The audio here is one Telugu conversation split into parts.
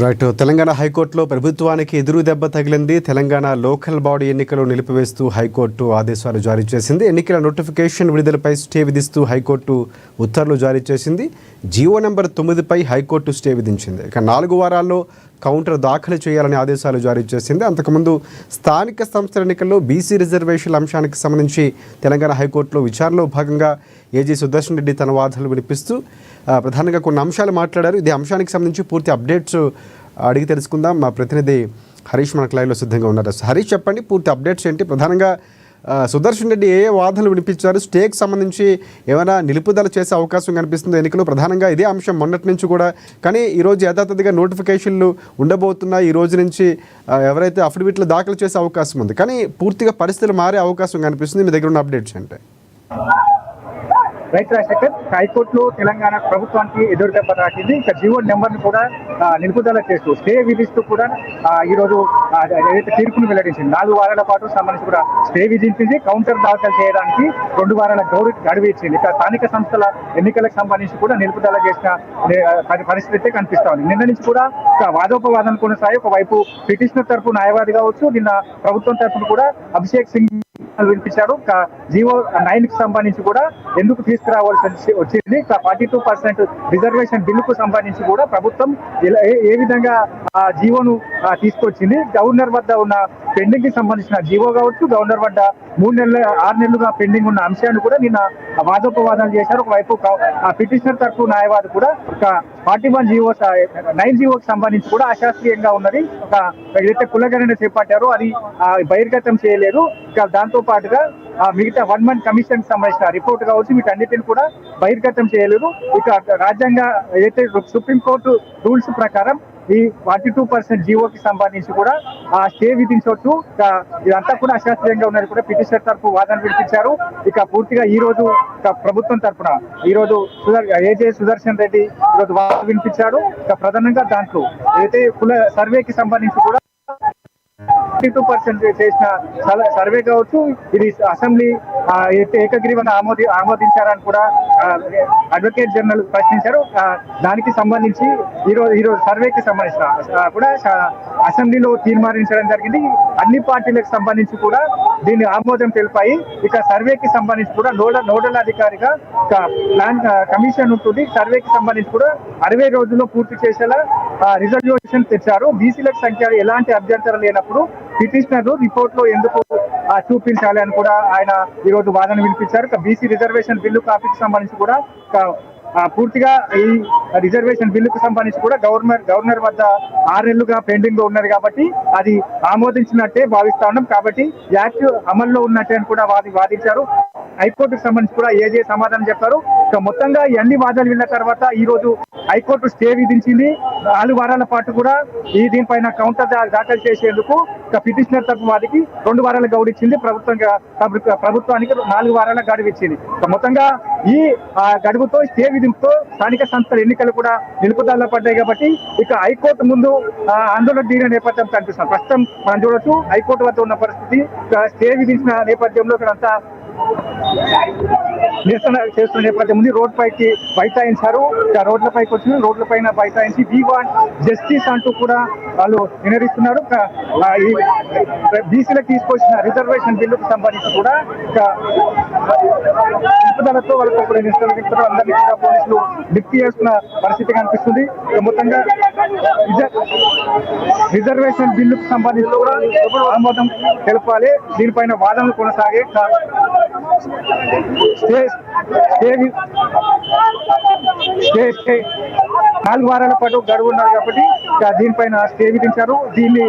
రైట్. తెలంగాణ హైకోర్టులో ప్రభుత్వానికి ఎదురు దెబ్బ తగిలింది. తెలంగాణ లోకల్ బాడీ ఎన్నికలు నిలిపివేస్తూ హైకోర్టు ఆదేశాలు జారీ చేసింది. ఎన్నికల నోటిఫికేషన్ విడుదలపై స్టే విధిస్తూ హైకోర్టు ఉత్తర్వులు జారీ చేసింది. జీవో నెంబర్ 9పై హైకోర్టు స్టే విధించింది. ఇక 4 వారాల్లో కౌంటర్ దాఖలు చేయాలని ఆదేశాలు జారీ చేసింది. అంతకుముందు స్థానిక సంస్థల ఎన్నికల్లో బీసీ రిజర్వేషన్ల అంశానికి సంబంధించి తెలంగాణ హైకోర్టులో విచారణలో భాగంగా ఏజీ సుదర్శన్ రెడ్డి తన వాదనలు వినిపిస్తూ ప్రధానంగా కొన్ని అంశాలు మాట్లాడారు. ఇది అంశానికి సంబంధించి పూర్తి అప్డేట్స్ అడిగి తెలుసుకుందాం. మా ప్రతినిధి హరీష్ మనకు లైవ్లో సిద్ధంగా ఉన్నారు. హరీష్, చెప్పండి, పూర్తి అప్డేట్స్ ఏంటి? ప్రధానంగా సుదర్శన్ రెడ్డి ఏ వాదనలు వినిపించారు? స్టేకి సంబంధించి ఏమైనా నిలుపుదల చేసే అవకాశం కనిపిస్తుంది ఎన్నికలు? ప్రధానంగా ఇదే అంశం మొన్నటి నుంచి కూడా, కానీ ఈరోజు యథాతథిగా నోటిఫికేషన్లు ఉండబోతున్నాయి. ఈ రోజు నుంచి ఎవరైతే అఫిడవిట్లు దాఖలు చేసే అవకాశం ఉంది, కానీ పూర్తిగా పరిస్థితులు మారే అవకాశం కనిపిస్తుంది. మీ దగ్గర ఉన్న అప్డేట్స్ అంటే? రైట్ రాజశేఖర్, హైకోర్టులో తెలంగాణ ప్రభుత్వానికి ఎదురు దెబ్బ తాకింది. ఇక జీవో నెంబర్ను కూడా నిలుపుదల చేస్తూ స్టే విధిస్తూ కూడా ఈరోజు ఏదైతే తీర్పును వెల్లడించింది. 4 వారాల పాటు సంబంధించి కూడా స్టే విధించింది. కౌంటర్ దాఖలు చేయడానికి 2 వారాల గడువు ఇచ్చింది. ఇక స్థానిక సంస్థల ఎన్నికలకు సంబంధించి కూడా నిలుపుదల చేసిన పరిస్థితి కనిపిస్తా ఉంది. నిన్న నుంచి కూడా వాదోపవాదం కొనసాగి ఒకవైపు పిటిషనర్ తరపు న్యాయవాది కావచ్చు, నిన్న ప్రభుత్వం తరపున కూడా అభిషేక్ సింగ్ వినిపించారు. జీవో 9కి సంబంధించి కూడా ఎందుకు తీసుకురావాల్సి వచ్చింది, 42% రిజర్వేషన్ బిల్లుకు సంబంధించి కూడా ప్రభుత్వం ఏ విధంగా జీవోను తీసుకొచ్చింది, గవర్నర్ వద్ద ఉన్న పెండింగ్ కి సంబంధించిన జీవో కావచ్చు, గవర్నర్ వద్ద 6 నెలలుగా పెండింగ్ ఉన్న అంశాన్ని కూడా నిన్న వాదోపవాదాలు చేశారు. ఒకవైపు పిటిషనర్ తరఫు న్యాయవాది కూడా 41 జీవో 9 జీవోకి సంబంధించి కూడా అశాస్త్రీయంగా ఉన్నది, ఏదైతే కులగణన చేపట్టారో అది బహిర్గతం చేయలేదు. దాంతో పాటుగా మిగతా 1 మంత్ కమిషన్ సంబంధించిన రిపోర్ట్ కావచ్చు, వీటన్నిటిని కూడా బహిర్గతం చేయలేదు. ఇక రాజ్యాంగ ఏదైతే సుప్రీంకోర్టు రూల్స్ ప్రకారం ఈ 42% జీవోకి సంబంధించి కూడా స్టే విధించవచ్చు. ఇదంతా కూడా అశాస్త్రీయంగా ఉన్నది కూడా పిటిషనర్ తరఫు వాదన వినిపించారు. ఇక పూర్తిగా ఈ రోజు ప్రభుత్వం తరఫున ఈరోజు ఏజే సుదర్శన్ రెడ్డి ఈరోజు వాదన వినిపించారు. ఇక ప్రధానంగా దాంట్లో ఏదైతే కుల సర్వేకి సంబంధించి కూడా 52% చేసిన సర్వే కావచ్చు, ఇది అసెంబ్లీ ఏకగ్రీవంగా ఆమోదించారని కూడా అడ్వకేట్ జనరల్ ప్రశ్నించారు. దానికి సంబంధించి ఈరోజు సర్వేకి సంబంధించిన కూడా అసెంబ్లీలో తీర్మానించడం జరిగింది. అన్ని పార్టీలకు సంబంధించి కూడా దీన్ని ఆమోదం తెలిపాయి. ఇక సర్వేకి సంబంధించి కూడా నోడల్ అధికారిగా ప్లాన్ కమిషన్ ఉంటుంది. సర్వేకి సంబంధించి కూడా 60 రోజుల్లో పూర్తి చేసేలా రిజర్వేషన్ తెచ్చారు. బీసీలకు సంఖ్య ఎలాంటి అభ్యంతరం లేనప్పుడు పిటిషనర్ రిపోర్ట్ లో ఎందుకు చూపించాలి అని కూడా ఆయన ఈ రోజు వాదన వినిపించారు. బీసీ రిజర్వేషన్ బిల్లు కాపీకి సంబంధించి కూడా పూర్తిగా ఈ రిజర్వేషన్ బిల్లుకు సంబంధించి కూడా గవర్నర్ వద్ద 6 నెలలుగా పెండింగ్ లో ఉన్నది కాబట్టి అది ఆమోదించినట్టే భావిస్తా ఉన్నాం. కాబట్టి యాక్ట్ అమల్లో ఉన్నట్టే అని కూడా వాదించారు. హైకోర్టుకు సంబంధించి కూడా ఏజే సమాధానం చెప్పారు. మొత్తంగా అన్ని వాదాలు విన్న తర్వాత ఈ రోజు హైకోర్టు స్టే విధించింది. 4 వారాల పాటు కూడా దీనిపైన కౌంటర్ దాఖలు చేసేందుకు పిటిషనర్ తరపు వారికి 2 వారాల గడువు ఇచ్చింది. ప్రభుత్వానికి 4 వారాల గడువు ఇచ్చింది. మొత్తంగా ఈ గడువుతో స్టే విధింపుతో స్థానిక సంస్థల ఎన్నికలు కూడా నిలుపుదల పడ్డాయి. కాబట్టి ఇక హైకోర్టు ముందు ఆందోళన దిగిన నేపథ్యం కనిపిస్తుంది. ప్రస్తుతం మనం చూడొచ్చు హైకోర్టు వద్ద ఉన్న పరిస్థితి. స్టే విధించిన నేపథ్యంలో ఇక్కడంతా నిరసన చేస్తున్న నేపథ్యం ఉంది. రోడ్ పైకి బైఠాయించారు. రోడ్ల పైకి వచ్చిన రోడ్ల పైన బైఠాయించి వి వాంట్ జస్టిస్ అంటూ కూడా వాళ్ళు నినదిస్తున్నారు. బీసీలకు తీసుకొచ్చిన రిజర్వేషన్ బిల్లుకు సంబంధించి కూడా నిలుపుదలతో వాళ్ళతో కూడా నిరసన అందరినీ కూడా పోలీసులు లిఫ్ట్ చేస్తున్న పరిస్థితి కనిపిస్తుంది. మొత్తంగా రిజర్వేషన్ బిల్లుకు సంబంధించి కూడా ఆమోదం తెలపాలి. దీనిపైన వాదనలు కొనసాగే 4 వారాల పాటు గడువు ఉన్నారు కాబట్టి దీనిపైన స్టే విధించారు. దీన్ని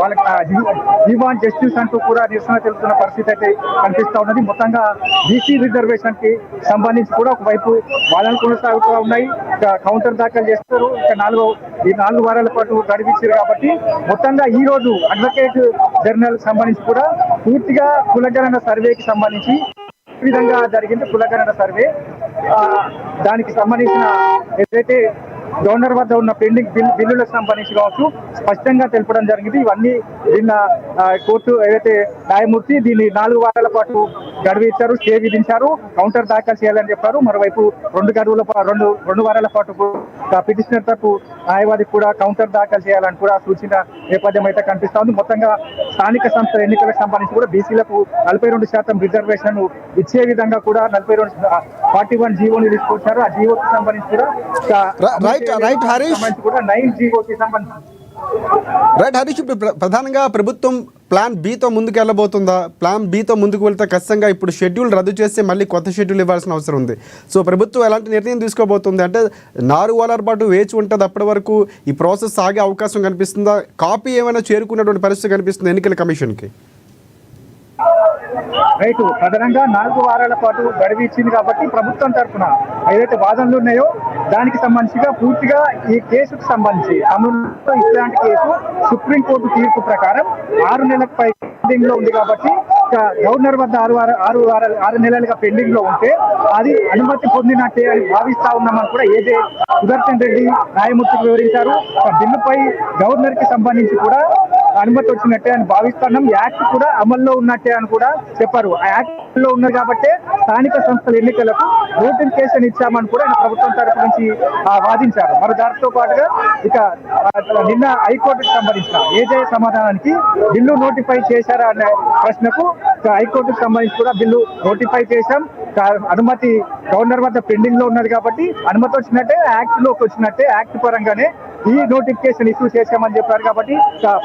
వాళ్ళకి జస్టిస్ అంటూ కూడా నిరసన తెలుపుతున్న పరిస్థితి అయితే కనిపిస్తా ఉన్నది. మొత్తంగా బీసీ రిజర్వేషన్ కి సంబంధించి కూడా ఒకవైపు వాదనలు కొనసాగుతూ ఉన్నాయి. కౌంటర్ దాఖలు చేస్తారు. ఇక 4 వారాల పాటు గడిపించారు కాబట్టి మొత్తంగా ఈ రోజు అడ్వకేట్ జనరల్ సంబంధించి కూడా పూర్తిగా కులగణన సర్వేకి సంబంధించి ఈ విధంగా జరిగింది. కులగణన సర్వే దానికి సంబంధించిన ఏదైతే గవర్నర్ వద్ద ఉన్న పెండింగ్ బిల్లులకు సంబంధించి కావచ్చు స్పష్టంగా తెలపడం జరిగింది. ఇవన్నీ నిన్న కోర్టు ఏదైతే న్యాయమూర్తి దీన్ని 4 వారాల పాటు గడువు ఇచ్చారు, స్టే విధించారు, కౌంటర్ దాఖలు చేయాలని చెప్పారు. మరోవైపు 2 వారాల పాటు పిటిషనర్ తరపు న్యాయవాది కూడా కౌంటర్ దాఖలు చేయాలని కూడా సూచన నేపథ్యం అయితే కనిపిస్తా ఉంది. మొత్తంగా స్థానిక సంస్థల ఎన్నికలకు సంబంధించి కూడా బీసీలకు 42% రిజర్వేషన్ ఇచ్చే విధంగా కూడా 41 జీవోని తీసుకొచ్చారు. ఆ జీవోకి సంబంధించి కూడా రైట్ హరీష్ కూడా 9 జీవోకి సంబంధించి రైట్ హరీష్, ఇప్పుడు ప్రధానంగా ప్రభుత్వం ప్లాన్ బితో ముందుకు వెళ్ళబోతుందా? ప్లాన్ బితో ముందుకు వెళ్తే ఖచ్చితంగా ఇప్పుడు షెడ్యూల్ రద్దు చేస్తే మళ్ళీ కొత్త షెడ్యూల్ ఇవ్వాల్సిన అవసరం ఉంది. సో ప్రభుత్వం ఎలాంటి నిర్ణయం తీసుకోబోతుంది అంటే 4 వారాల పాటు వేచి ఉంటుంది, అప్పటి వరకు ఈ ప్రాసెస్ సాగే అవకాశం కనిపిస్తుందా? కాపీ ఏమైనా చేరుకున్నటువంటి పరిస్థితి కనిపిస్తుంది ఎన్నికల కమిషన్కి? రైతు ప్రధానంగా 4 వారాల పాటు గడువు ఇచ్చింది కాబట్టి ప్రభుత్వం తరఫున ఏదైతే వాదనలు ఉన్నాయో దానికి సంబంధించిగా పూర్తిగా ఈ కేసుకు సంబంధించి అమలులో ఇట్లాంటి కేసు సుప్రీంకోర్టు తీర్పు ప్రకారం 6 నెలలకు పై పెండింగ్ లో ఉంది కాబట్టి గవర్నర్ వద్ద 6 నెలలుగా పెండింగ్ లో ఉంటే అది అనుమతి పొందినట్టే అని భావిస్తా ఉన్నామని కూడా ఏదే సుదర్శన్ రెడ్డి న్యాయమూర్తికి వివరించారు. బిల్లుపై గవర్నర్ కి సంబంధించి కూడా అనుమతి వచ్చినట్టే అని భావిస్తున్నాం, యాక్ట్ కూడా అమల్లో ఉన్నట్టే అని కూడా చెప్పారు. ఆ యాక్ట్ లో ఉన్నది కాబట్టి స్థానిక సంస్థల ఎన్నికలకు నోటిఫికేషన్ ఇచ్చామని కూడా ఆయన ప్రభుత్వం తరపు నుంచి వాదించారు. మరి దానితో పాటుగా ఇక నిన్న హైకోర్టుకు సంబంధించిన ఏజే సమాధానానికి బిల్లు నోటిఫై చేశారా అనే ప్రశ్నకు హైకోర్టుకు సంబంధించి కూడా బిల్లు నోటిఫై చేశాం, అనుమతి గవర్నర్ వద్ద పెండింగ్ లో ఉన్నది కాబట్టి అనుమతి వచ్చినట్టే, యాక్ట్ లోకి వచ్చినట్టే, యాక్ట్ పరంగానే ఈ నోటిఫికేషన్ ఇష్యూ చేశామని చెప్పారు. కాబట్టి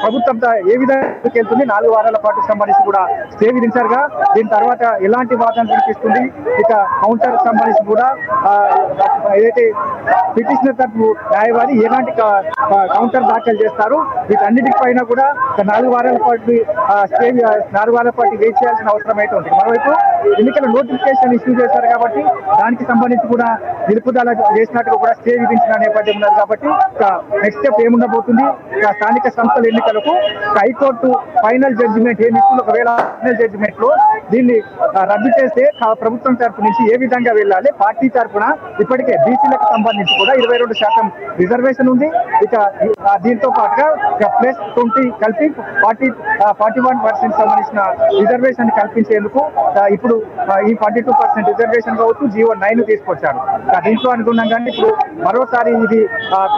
ప్రభుత్వం ఏ విధంగా వెళ్తుంది 4 వారాల పాటు సంబంధించి కూడా స్టే విధించారుగా. దీని తర్వాత ఎలాంటి వాదన వినిపిస్తుంది, ఇక కౌంటర్ సంబంధించి కూడా ఏదైతే పిటిషనర్ తరపు న్యాయవాది ఎలాంటి కౌంటర్ దాఖలు చేస్తారు, వీటన్నిటికి పైన కూడా 4 వారాల పాటు స్టే 4 వారాల పాటు వెయిట్ చేయాల్సిన అవసరం అయితే ఉంది. మరోవైపు ఎన్నికల నోటిఫికేషన్ ఇష్యూ చేశారు కాబట్టి దానికి సంబంధించి కూడా నిలుపుదల చేసినట్టుగా కూడా స్టే విధించిన నేపథ్యం ఉన్నది. కాబట్టి నెక్స్ట్ స్టెప్ ఏముండబోతుంది, స్థానిక సంస్థల ఎన్నికలకు హైకోర్టు ఫైనల్ జడ్జిమెంట్ ఏమి ఇస్తుంది, ఒకవేళ ఫైనల్ జడ్జిమెంట్ లో దీన్ని రద్దు చేస్తే ప్రభుత్వం తరపు నుంచి ఏ విధంగా వెళ్ళాలి, పార్టీ తరఫున ఇప్పటికే బీసీలకు సంబంధించి కూడా 22% రిజర్వేషన్ ఉంది. ఇక దీంతో పాటుగా ప్లస్ 20 కలిపి 41% సంబంధించిన రిజర్వేషన్ కల్పించేందుకు ఇప్పుడు ఈ 42% రిజర్వేషన్ కావచ్చు జీవో 9 తీసుకొచ్చారు. దీంట్లో అనుగుణంగానే ఇప్పుడు మరోసారి ఇది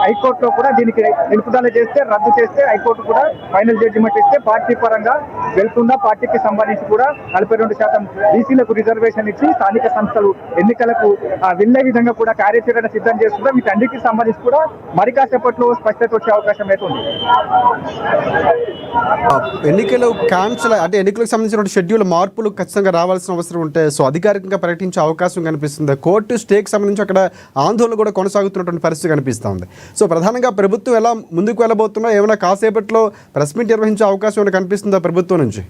హైకోర్టులో కూడా దీనికి నిలుపుదల చేస్తే, రద్దు చేస్తే హైకోర్టు కూడా ఫైనల్ జడ్జిమెంట్ ఇస్తే పార్టీ పరంగా వెళ్తుందా, పార్టీకి సంబంధించి కూడా 42% బీసీలకు రిజర్వేషన్ ఇచ్చి స్థానిక సంస్థలు ఎన్నికలకు వెళ్లే విధంగా కూడా కార్యాచరణ సిద్ధం చేస్తుందా, వీటన్నిటికి సంబంధించి కూడా మరి కాసేపట్లో స్పష్టత వచ్చే అవకాశం అయితే ఉంది. ఎన్నికలు క్యాన్సిల్ అంటే ఎన్నికలకు సంబంధించిన షెడ్యూల్ మార్పులు ఖచ్చితంగా రావాల్సిన అవసరం ఉంటే సో అధికారికంగా ప్రకటించే అవకాశం కనిపిస్తుంది. కోర్టు స్టేకి సంబంధించి అక్కడ ఆందోళన కూడా కొనసాగుతున్నటువంటి పరిస్థితి కనిపిస్తుంది. సో ప్రధానంగా ప్రభుత్వం ఎలా ముందుకు వెళ్ళబోతున్నా, ఏమైనా కాసేపట్లో ప్రెస్ మీట్ నిర్వహించే అవకాశం ఏమైనా కనిపిస్తుందా ప్రభుత్వం నుంచి?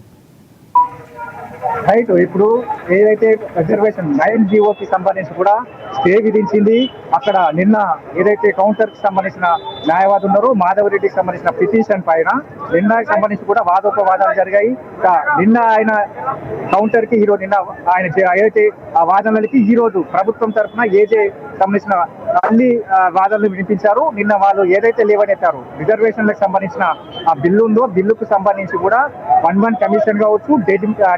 రైట్, ఇప్పుడు ఏదైతే రిజర్వేషన్ 9 జీవోకి సంబంధించి కూడా స్టే విధించింది. అక్కడ నిన్న ఏదైతే కౌంటర్ కి సంబంధించిన న్యాయవాది ఉన్నారో మాధవరెడ్డికి సంబంధించిన పిటిషన్ పైన నిన్నకి సంబంధించి కూడా వాదోపవాదాలు జరిగాయి. నిన్న ఆయన కౌంటర్ కి ఈరోజు నిన్న ఆయన ఏదైతే ఆ వాదనలకి ఈ రోజు ప్రభుత్వం తరఫున ఏజే సంబంధించిన అన్ని వాదనలు వినిపించారు. నిన్న వాళ్ళు ఏదైతే లేవనెత్తారు రిజర్వేషన్లకు సంబంధించిన ఆ బిల్లు ఉందో బిల్లుకు సంబంధించి కూడా 1-1 కమిషన్ కావచ్చు,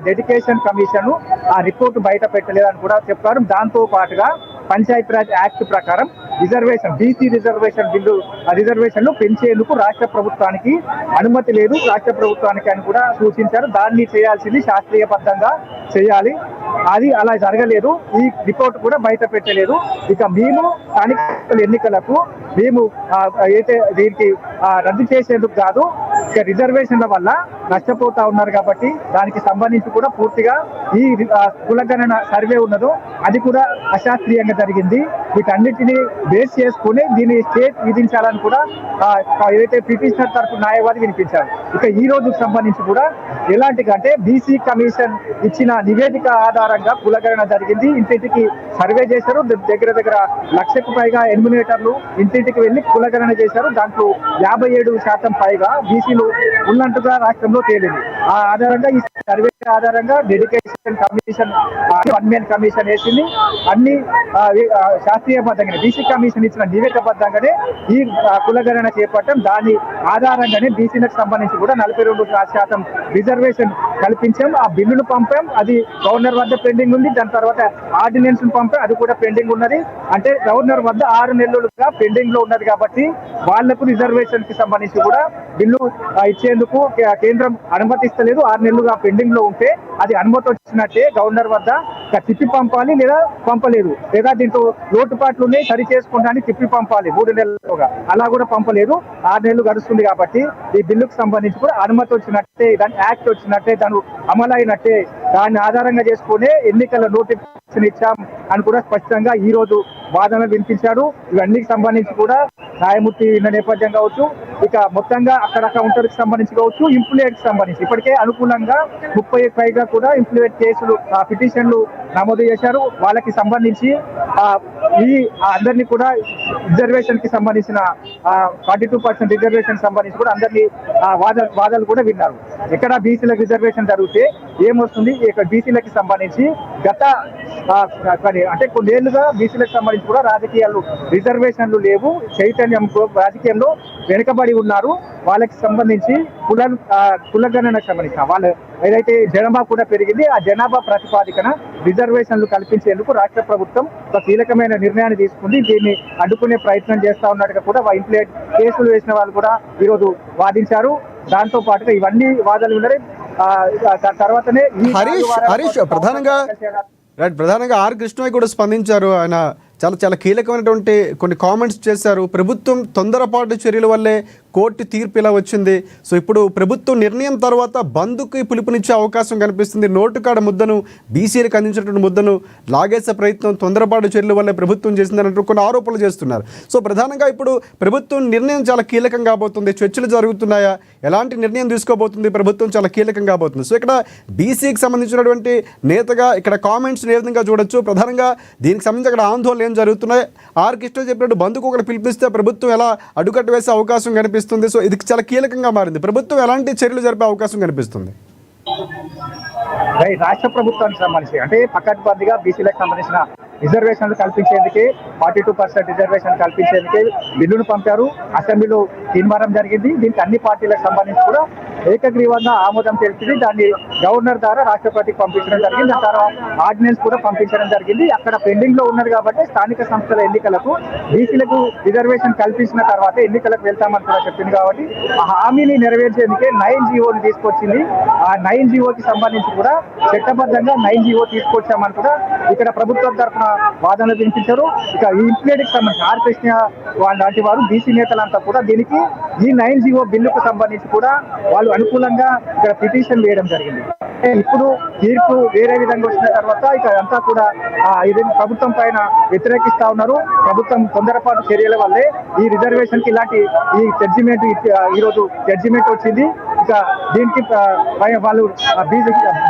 డెడికేషన్ కమిషన్ ఆ రిపోర్ట్ బయట పెట్టలేదని కూడా చెప్పారు. దాంతో పాటుగా పంచాయతీరాజ్ యాక్ట్ ప్రకారం రిజర్వేషన్ బీసీ రిజర్వేషన్ బిల్లు రిజర్వేషన్లు పెంచేందుకు రాష్ట్ర ప్రభుత్వానికి అనుమతి లేదు, రాష్ట్ర ప్రభుత్వానికి అని కూడా సూచించారు. దాన్ని చేయాల్సింది శాస్త్రీయబద్ధంగా చేయాలి, అది అలా జరగలేదు. ఈ రిపోర్ట్ కూడా బయట పెట్టలేదు. ఇక మేము స్థానిక ఎన్నికలకు మేము అయితే దీనికి రద్దు చేసేందుకు కాదు, ఇక రిజర్వేషన్ల వల్ల నష్టపోతా ఉన్నారు కాబట్టి దానికి సంబంధించి కూడా పూర్తిగా ఈ కులగణన సర్వే ఉన్నదో అది కూడా అశాస్త్రీయంగా జరిగింది. వీటన్నిటిని బేస్ చేసుకుని దీన్ని స్టేట్ విధించాలని కూడా ఏదైతే పిటిషనర్ తరపు న్యాయవాది వినిపించారు. ఇక ఈ రోజుకు సంబంధించి కూడా ఎలాంటి అంటే బీసీ కమిషన్ ఇచ్చిన నివేదిక ఆధారంగా కులగణన జరిగింది. ఇంటింటికి సర్వే చేశారు, దగ్గర 1,00,000కు పైగా ఎన్యూమినేటర్లు ఇంటింటికి వెళ్లి కులగణన చేశారు. దాంట్లో 57% పైగా బీసీలు ఉన్నట్టుగా రాష్ట్రంలో తేలింది. ఆ ఆధారంగా ఈ సర్వే ఆధారంగా డెడికేషన్ కమిషన్, 1 man కమిషన్ వేసింది. అన్ని శాస్త్రీయబద్ధంగానే బీసీ కమిషన్ ఇచ్చిన నివేదికబద్ధంగానే ఈ కులగణన చేపట్టడం. దాని ఆధారంగానే బీసీలకు సంబంధించి కూడా 42% రిజర్వేషన్ కల్పించాం. ఆ బిల్లును పంపాం, అది గవర్నర్ వద్ద పెండింగ్ ఉంది. దాని తర్వాత ఆర్డినెన్స్ పంపాం, అది కూడా పెండింగ్ ఉన్నది. అంటే గవర్నర్ వద్ద 6 నెలలుగా పెండింగ్ లో ఉన్నది కాబట్టి వాళ్లకు రిజర్వేషన్ కి సంబంధించి కూడా బిల్లు ఇచ్చేందుకు కేంద్రం అనుమతిస్తలేదు. 6 నెలలుగా పెండింగ్ లో ఉంటే అది అనుమతి వచ్చినట్టే గవర్నర్ వద్ద తిప్పి పంపాలి, లేదా పంపలేదు, లేదా దీంట్లో లోటుపాట్లు ఉన్నాయి సరి చేసుకోవడానికి తిప్పి పంపాలి 3 నెలలుగా. అలా కూడా పంపలేదు. 6 నెలలు గడుస్తుంది కాబట్టి ఈ బిల్లుకు సంబంధించి కూడా అనుమతి వచ్చినట్టే, దాని యాక్ట్ వచ్చినట్టే, దాని అమలు అయినట్టే. దాన్ని ఆధారంగా చేసుకునే ఎన్నికల నోటిఫికేషన్ ఇచ్చాం అని కూడా స్పష్టంగా ఈ రోజు వాదనలు వినిపించారు. ఇవన్నీకి సంబంధించి కూడా న్యాయమూర్తి విన్న నేపథ్యం కావచ్చు, ఇక మొత్తంగా అక్కడ కౌంటర్కి సంబంధించి కావచ్చు, ఇంప్లిమెంట్ కి సంబంధించి ఇప్పటికే అనుకూలంగా 30 పైగా కూడా ఇంప్లిమెంట్ కేసులు, పిటిషన్లు నమోదు చేశారు. వాళ్ళకి సంబంధించి ఈ అందరినీ కూడా రిజర్వేషన్ కి సంబంధించిన 42% రిజర్వేషన్ సంబంధించి కూడా అందరినీ వాదాలు కూడా విన్నారు. ఎక్కడ బీసీలకు రిజర్వేషన్ జరిగితే ఏమొస్తుంది, ఇక్కడ బీసీలకి సంబంధించి గత అంటే కొన్నేళ్లుగా బీసీలకు సంబంధించి కూడా రాజకీయాలు రిజర్వేషన్లు లేవు, చైతన్యం రాజకీయంలో వెనుకబడి ఉన్నారు. వాళ్ళకి సంబంధించి కులగణనకు సంబంధించిన వాళ్ళు ఏదైతే జనాభా కూడా పెరిగింది, ఆ జనాభా ప్రాతిపాదికన రిజర్వేషన్లు కల్పించేందుకు రాష్ట్ర ప్రభుత్వం ఒక కీలకమైన నిర్ణయాన్ని తీసుకుంది. దీన్ని అడ్డుకునే ప్రయత్నం చేస్తా ఉన్నట్టుగా కూడా ఇంప్లిమెంట్ కేసులు వేసిన వాళ్ళు కూడా ఈరోజు వాదించారు. దాంతో పాటుగా ఇవన్నీ వాదనలు ఉన్నాయి. తర్వాతనే హరీష్ ప్రధానంగా ఆర్ కృష్ణయ్య కూడా స్పందించారు. ఆయన చాలా కీలకమైనటువంటి కొన్ని కామెంట్స్ చేశారు. ప్రభుత్వం తొందరపాటు చర్యల వల్లే కోర్టు తీర్పు ఇలా వచ్చింది. సో ఇప్పుడు ప్రభుత్వం నిర్ణయం తర్వాత బంద్కి పిలుపునిచ్చే అవకాశం కనిపిస్తుంది. నోటుకాడ ముద్దను, బీసీలకు అందించినటువంటి ముద్దను లాగేసే ప్రయత్నం తొందరపాటు చర్యల వల్లే ప్రభుత్వం చేసిందన్నట్టు కొన్ని ఆరోపణలు చేస్తున్నారు. సో ప్రధానంగా ఇప్పుడు ప్రభుత్వం నిర్ణయం చాలా కీలకం కాబోతుంది. చర్చలు జరుగుతున్నాయా, ఎలాంటి నిర్ణయం తీసుకోబోతుంది ప్రభుత్వం, చాలా కీలకం కాబోతుంది. సో ఇక్కడ బీసీకి సంబంధించినటువంటి నేతగా ఇక్కడ కామెంట్స్ ఏ విధంగా చూడొచ్చు, ప్రధానంగా దీనికి సంబంధించి అక్కడ ఆందోళన ఏం జరుగుతున్నాయి, ఆర్ కృష్ణ చెప్పినట్టు బంధుకు ఒకటి పిలిపిస్తే ప్రభుత్వం ఎలా అడ్డుకట్ట వేసే అవకాశం కనిపిస్తుంది. సో ఇది చాలా కీలకంగా మారింది. ప్రభుత్వం ఎలాంటి చర్యలు జరిపే అవకాశం కనిపిస్తుంది? రాష్ట్ర ప్రభుత్వానికి సంబంధించి అంటే పకడ్బందీగా బీసీలకు సంబంధించిన రిజర్వేషన్లు కల్పించేందుకే 42% రిజర్వేషన్ కల్పించేందుకే బిల్లును పంపారు. అసెంబ్లీలో తీర్మానం జరిగింది. దీనికి అన్ని పార్టీలకు సంబంధించి కూడా ఏకగ్రీవంగా ఆమోదం తెలిసింది. దాన్ని గవర్నర్ ద్వారా రాష్ట్రపతికి పంపించడం జరిగింది. దాని తర్వాత ఆర్డినెన్స్ కూడా పంపించడం జరిగింది. అక్కడ పెండింగ్ లో ఉన్నది కాబట్టి స్థానిక సంస్థల ఎన్నికలకు బీసీలకు రిజర్వేషన్ కల్పించిన తర్వాత ఎన్నికలకు వెళ్తామని కూడా చెప్పింది. కాబట్టి ఆ హామీని నెరవేర్చేందుకే 9 జీవోని తీసుకొచ్చింది. ఆ 9 జీవోకి సంబంధించి కూడా చట్టబద్ధంగా 9 జీవో తీసుకొచ్చామని కూడా ఇక్కడ ప్రభుత్వం తరఫున వాదనలు వినిపించారు. ఇక ఈ ఇంప్లిమెంట్ కి సంబంధించి ఆర్ కృష్ణ లాంటి వారు బీసీ నేతలంతా కూడా దీనికి ఈ 9 జీవో బిల్లుకు సంబంధించి కూడా వాళ్ళు అనుకూలంగా ఇక్కడ పిటిషన్ వేయడం జరిగింది. ఇప్పుడు తీర్పు వేరే విధంగా వచ్చిన తర్వాత ఇక అంతా కూడా ఇది ప్రభుత్వం పైన వ్యతిరేకిస్తా ఉన్నారు. ప్రభుత్వం తొందరపాటు చర్యల వల్లే ఈ రిజర్వేషన్ కి ఇలాంటి ఈ జడ్జిమెంట్ ఈ రోజు జడ్జిమెంట్ వచ్చింది. ఇక దీనికి వాళ్ళు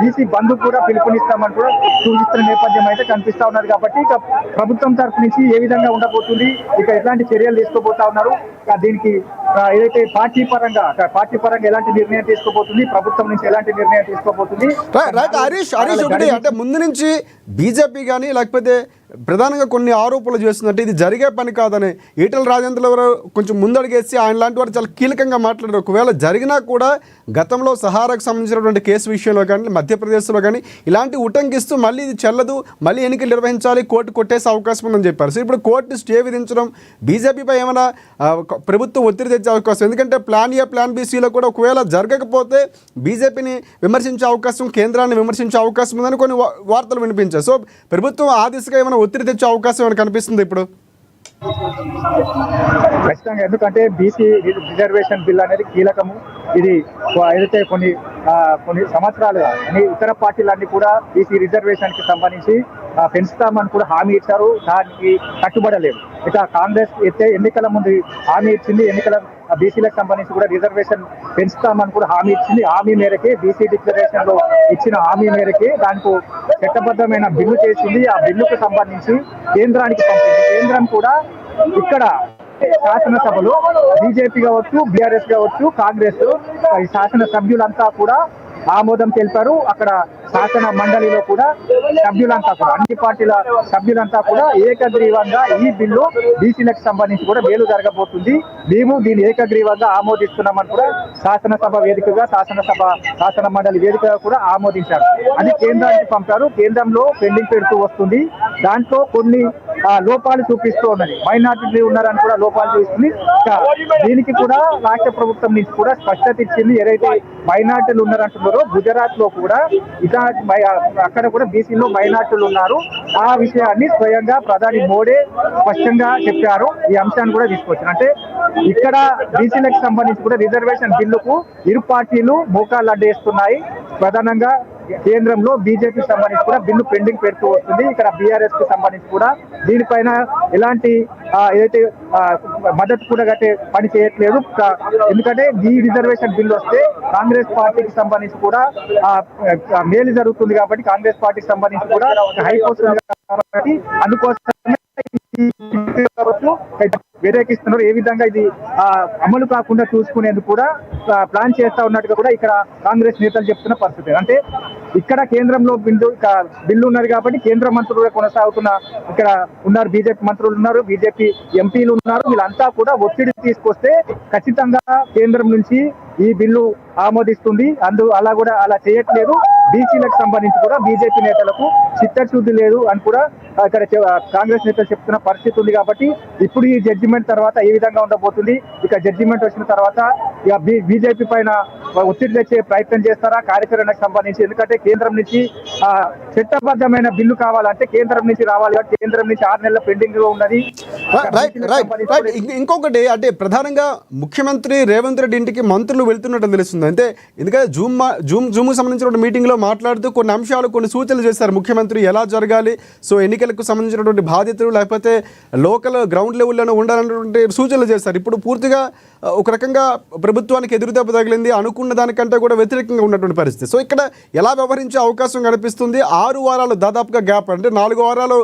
బీసీ బంధు కూడా పిలుపునిస్తామని కూడా సూచిస్తున్న నేపథ్యం అయితే కనిపిస్తా ఉన్నది. కాబట్టి ఇక ప్రభుత్వం తరఫు నుంచి ఏ విధంగా ఉండబోతుంది, ఇక ఎలాంటి చర్యలు తీసుకోబోతా ఉన్నారు, దీనికి ఏదైతే పార్టీ పరంగా ఎలాంటి నిర్ణయం తీసుకోబోతుంది, ప్రభుత్వం నుంచి ఎలాంటి నిర్ణయం తీసుకోబోతుంది. హరీష్ ఒకటి అంటే ముందు నుంచి బీజేపీ కానీ లేకపోతే ప్రధానంగా కొన్ని ఆరోపణలు చేస్తున్నట్టు ఇది జరిగే పని కాదని ఈటల రాజేంద్ర గారు కొంచెం ముందడిగేసి ఆయన లాంటి వారు చాలా కీలకంగా మాట్లాడారు. ఒకవేళ జరిగినా కూడా గతంలో సహారాకు సంబంధించినటువంటి కేసు విషయంలో కానీ మధ్యప్రదేశ్లో కానీ ఇలాంటి ఉటంకిస్తూ మళ్ళీ ఇది చెల్లదు, మళ్ళీ ఎన్నికలు నిర్వహించాలి, కోర్టు కొట్టేసే అవకాశం ఉందని చెప్పారు. సో ఇప్పుడు కోర్టు స్టే విధించడం బీజేపీపై ఏమైనా ప్రభుత్వం ఒత్తిడి తెచ్చే అవకాశం, ఎందుకంటే ప్లాన్ ఏ ప్లాన్ బీసీలో కూడా ఒకవేళ జరగకపోతే బీజేపీని విమర్శించే అవకాశం, కేంద్రాన్ని విమర్శించే అవకాశం ఉందని కొన్ని వార్తలు వినిపించాయి. సో ప్రభుత్వం ఆ దిశగా ఏమైనా ఒత్తిడి తెచ్చే అవకాశం ఏమైనా కనిపిస్తుంది ఇప్పుడు? ఖచ్చితంగా, ఎందుకంటే బీసీ రిజర్వేషన్ బిల్ అనేది కీలకము. ఇది ఏదైతే కొన్ని సంవత్సరాలుగా ఇతర పార్టీలన్నీ కూడా బీసీ రిజర్వేషన్ కి సంబంధించి పెంచుతామని కూడా హామీ ఇచ్చారు. దానికి కట్టుబడలేదు. ఇక కాంగ్రెస్ అయితే ఎన్నికల ముందు హామీ ఇచ్చింది, బీసీలకు సంబంధించి కూడా రిజర్వేషన్ పెంచుతామని కూడా హామీ ఇచ్చింది. హామీ మేరకే బీసీ డిక్లరేషన్ లో ఇచ్చిన హామీ మేరకే దానికి చట్టబద్ధమైన బిల్లు చేసింది. ఆ బిల్లుకు సంబంధించి కేంద్రానికి పంపింది. కేంద్రం కూడా ఇక్కడ శాసనసభలో బీజేపీ కావచ్చు, బీఆర్ఎస్ కావచ్చు, కాంగ్రెస్ ఈ శాసన సభ్యులంతా కూడా ఆమోదం తెలిపారు. అక్కడ శాసన మండలిలో కూడా సభ్యులంతా కూడా అన్ని పార్టీల సభ్యులంతా కూడా ఏకగ్రీవంగా ఈ బిల్లు బీసీలకు సంబంధించి కూడా మేలు జరగబోతుంది, మేము దీన్ని ఏకగ్రీవంగా ఆమోదిస్తున్నామని కూడా శాసనసభ వేదికగా శాసన మండలి వేదికగా కూడా ఆమోదించారు. అది కేంద్రానికి పంపారు. కేంద్రంలో పెండింగ్ పెడుతూ వస్తుంది. దాంట్లో కొన్ని లోపాలు చూపిస్తూ ఉన్నది. మైనార్టీలు ఉన్నారని కూడా లోపాలు చూపిస్తుంది. దీనికి కూడా రాష్ట్ర ప్రభుత్వం నుంచి కూడా స్పష్టత ఇచ్చింది. ఏదైతే మైనార్టీలు ఉన్నారంటున్నారో గుజరాత్ లో కూడా అక్కడ కూడా బీసీలో మైనార్టీలు ఉన్నారు. ఆ విషయాన్ని స్వయంగా ప్రధాని మోడీ స్పష్టంగా చెప్పారు. ఈ అంశాన్ని కూడా తీసుకొచ్చారు. అంటే ఇక్కడ బీసీలకు సంబంధించి కూడా రిజర్వేషన్ బిల్లుకు ఇరు పార్టీలు మోకాళ్ళు అడ్డేస్తున్నాయి. ప్రధానంగా కేంద్రంలో బీజేపీ సంబంధించి కూడా బిల్లు పెండింగ్ పెడుతూ వస్తుంది. ఇక్కడ బీఆర్ఎస్ కు సంబంధించి కూడా దీనిపైన ఎలాంటి ఏదైతే మద్దతు కూడా గట్టే పని చేయట్లేదు. ఎందుకంటే ఈ రిజర్వేషన్ బిల్లు వస్తే కాంగ్రెస్ పార్టీకి సంబంధించి కూడా మేలు జరుగుతుంది కాబట్టి కాంగ్రెస్ పార్టీకి సంబంధించి కూడా హైకోర్టు కాబట్టి అందుకోసమే వ్యతిరేకిస్తున్నారు. ఏ విధంగా ఇది అమలు కాకుండా చూసుకునేందుకు కూడా ప్లాన్ చేస్తా ఉన్నట్టుగా కూడా ఇక్కడ కాంగ్రెస్ నేతలు చెప్తున్న పరిస్థితి. అంటే ఇక్కడ కేంద్రంలో బిల్లు ఉన్నది కాబట్టి కేంద్ర మంత్రులు కూడా కొనసాగుతున్న ఇక్కడ ఉన్నారు. బీజేపీ మంత్రులు ఉన్నారు, బీజేపీ ఎంపీలు ఉన్నారు. వీళ్ళంతా కూడా ఒత్తిడి తీసుకొస్తే ఖచ్చితంగా కేంద్రం నుంచి ఈ బిల్లు ఆమోదిస్తుంది. అలా చేయట్లేదు. బీసీలకు సంబంధించి కూడా బీజేపీ నేతలకు చిత్తశుద్ధి లేదు అని కూడా ఇక్కడ కాంగ్రెస్ నేతలు చెప్తున్న పరిస్థితి ఉంది. కాబట్టి ఇప్పుడు ఈ జడ్జిమెంట్ తర్వాత ఏ విధంగా ఉండబోతుంది, ఇక జడ్జిమెంట్ వచ్చిన తర్వాత ఇక బీజేపీ పైన ఒత్తిడి తెచ్చే ప్రయత్నం చేస్తారా కార్యాచరణకు సంబంధించి? ఎందుకంటే కేంద్రం నుంచి చట్టబద్ధమైన బిల్లు కావాలంటే కేంద్రం నుంచి రావాలి. కేంద్రం నుంచి 6 నెలల పెండింగ్ లో ఉన్నది. ఇంకొకటి అంటే ప్రధానంగా ముఖ్యమంత్రి రేవంత్ రెడ్డి ఇంటికి మంత్రులు వెళ్తున్నట్టు తెలుస్తుంది. అంటే ఎందుకంటే జూమ్ సంబంధించిన మీటింగ్ లో మాట్లాడుతూ కొన్ని అంశాలు కొన్ని సూచనలు చేశారు ముఖ్యమంత్రి ఎలా జరగాలి, సో ఎన్నికలకు సంబంధించినటువంటి బాధ్యతలు లేకపోతే లోకల్ గ్రౌండ్ లెవెల్లోనే ఉండాలన్నటువంటి సూచనలు చేశారు. ఇప్పుడు పూర్తిగా ఒక రకంగా ప్రభుత్వానికి ఎదురుదెబ్బ తగిలింది, అనుకున్న దానికంటే కూడా వ్యతిరేకంగా ఉన్నటువంటి పరిస్థితి. సో ఇక్కడ ఎలా వ్యవహరించే అవకాశం కనిపిస్తుంది? 6 వారాలు దాదాపుగా గ్యాప్, అంటే 4 వారాలు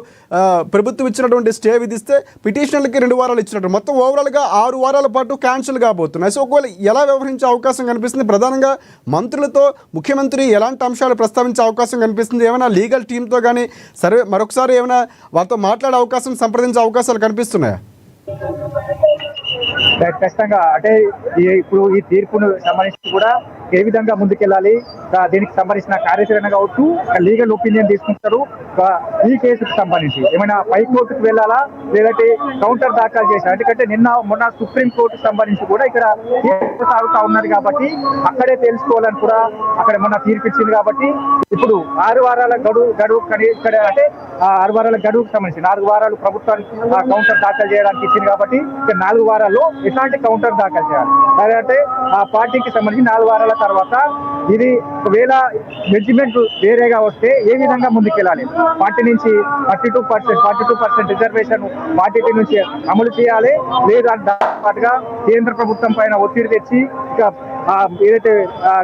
ప్రభుత్వం ఇచ్చినటువంటి స్టే విధిస్తే పిటిషనర్లకి 2 వారాలు ఇచ్చినట్టు మొత్తం ఓవరాల్గా 6 వారాల పాటు క్యాన్సిల్ కాబోతున్నాయి. సో ఒకవేళ ఎలా వ్యవహరించే అవకాశం కనిపిస్తుంది? ప్రధానంగా మంత్రులతో ముఖ్యమంత్రి ఎలాంటి అంశాలు ప్రస్తావించే అవకాశం కనిపిస్తుంది? ఏమైనా లీగల్ టీంతో కానీ మరొకసారి ఏమైనా వాళ్ళతో మాట్లాడే అవకాశం, సంప్రదించే అవకాశాలు కనిపిస్తున్నాయా? ఖచ్చితంగా. అంటే ఇప్పుడు ఈ తీర్పును సంబంధించి కూడా ఏ విధంగా ముందుకెళ్ళాలి, దీనికి సంబంధించిన కార్యాచరణ కావచ్చు, లీగల్ ఒపీనియన్ తీసుకుంటారు. ఈ కేసుకు సంబంధించి ఏమైనా హైకోర్టుకు వెళ్ళాలా లేదంటే కౌంటర్ దాఖలు చేశారు? ఎందుకంటే మొన్న సుప్రీం కోర్టుకు సంబంధించి కూడా ఇక్కడ తీర్పు సాగుతా ఉన్నది కాబట్టి అక్కడే తెలుసుకోవాలని కూడా అక్కడ మొన్న తీర్పు ఇచ్చింది. కాబట్టి ఇప్పుడు 6 వారాల గడువు ఇక్కడ అంటే 6 వారాల గడువుకు సంబంధించి 4 వారాలు ప్రభుత్వానికి కౌంటర్ దాఖలు చేయడానికి ఇచ్చింది. కాబట్టి ఇక్కడ 4 వారాల్లో ఎట్లాంటి కౌంటర్ దాఖలు చేయాలి? అదంటే ఆ పార్టీకి సంబంధించి 4 వారాల తర్వాత ఇది ఒకవేళ జడ్జిమెంట్ వేరేగా వస్తే ఏ విధంగా ముందుకెళ్ళాలి? పార్టీ నుంచి 42% రిజర్వేషన్ పార్టీ నుంచి అమలు చేయాలి, లేదా దాని పాటుగా కేంద్ర ప్రభుత్వం పైన ఒత్తిడి తెచ్చి ఇక ఏదైతే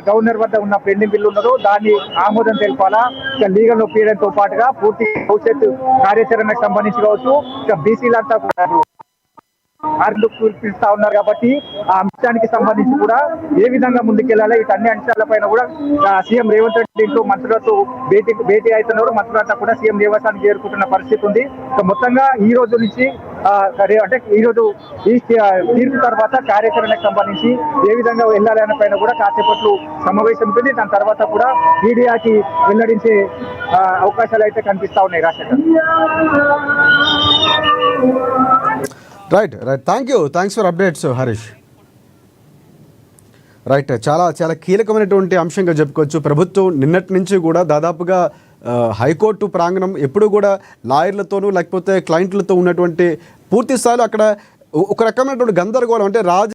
గవర్నర్ వద్ద ఉన్న పెండింగ్ బిల్లు ఉన్నదో దాన్ని ఆమోదం తెలపాలా? ఇక లీగల్ ఒపీనియన్ తో పాటుగా పూర్తి భవిష్యత్తు కార్యాచరణకు సంబంధించి కావచ్చు, ఇక బీసీలంతా కూడా పిలుస్తా ఉన్నారు. కాబట్టి ఆ అంశానికి సంబంధించి కూడా ఏ విధంగా ముందుకెళ్లాలి, ఇటు అన్ని అంశాలపైన కూడా సీఎం రేవంత్ రెడ్డి ఇంట్లో మంత్రులతో భేటీ అవుతున్నారు. మంత్రులంతా కూడా సీఎం నివాసానికి చేరుకుంటున్న పరిస్థితి ఉంది. మొత్తంగా ఈ రోజు నుంచి అంటే ఈ రోజు ఈ తీర్పు తర్వాత కార్యాచరణకు సంబంధించి ఏ విధంగా వెళ్ళాలి అనే పైన కూడా కాసేపట్లు సమావేశం ఉంటుంది. దాని తర్వాత కూడా మీడియాకి వెల్లడించే అవకాశాలు అయితే కనిపిస్తా ఉన్నాయి. Rajasekhar. Right. Thanks for updates Harish. Right, చాలా కీలకమైనటువంటి అంశంగా చెప్పుకోవచ్చు. ప్రభుత్వం నిన్నటి నుంచి కూడా దాదాపుగా హైకోర్టు ప్రాంగణం ఎప్పుడూ కూడా లాయర్లతోనూ లేకపోతే క్లయింట్లతో ఉన్నటువంటి పూర్తి స్థాయిలో అక్కడ ఒక రకమైనటువంటి గందరగోళం, అంటే